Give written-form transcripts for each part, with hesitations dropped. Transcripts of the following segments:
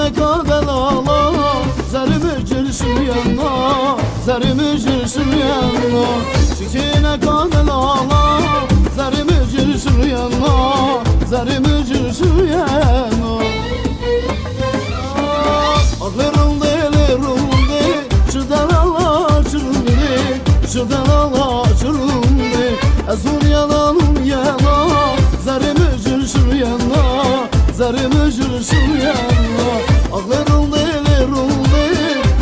Çiçeğine kadalala zarımı cırsın yanına, zarımı cırsın yanına. Çiçeğine kadalala zarımı cırsın yanına, zarımı cırsın yanına. Ağlarımde çıdan Allah çırındı, çıdan Allah çırındı. Azun yalanın yana zarımı cırsın yanına, zarımı cırsın yanına. Ağlarımde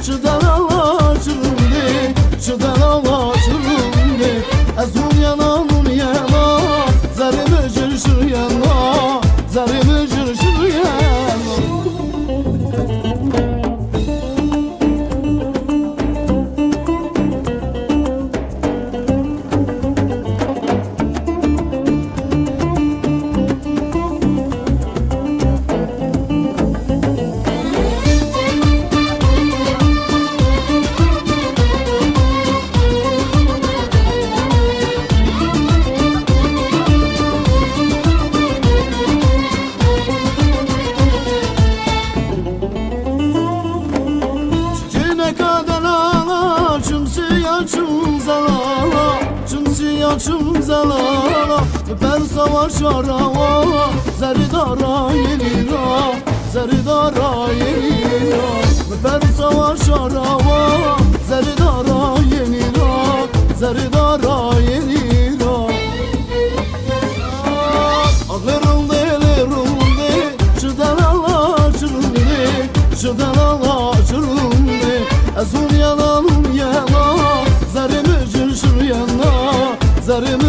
çıdan Allah çırındı, çıdan Allah çırındı. Azun yalanın yana zarımı cırsın yanına, zarımı cırsın yanına. Çım zalala Tüper savaş arava Zeridara yenira Zeridara yenira Tüper savaş arava Zeridara yenira Zeridara yenira. Ağlarımde çıdan Allah çırındı, çıdan Allah çırındı. Azun yalanın yana zarımı cırsın yana, zarımı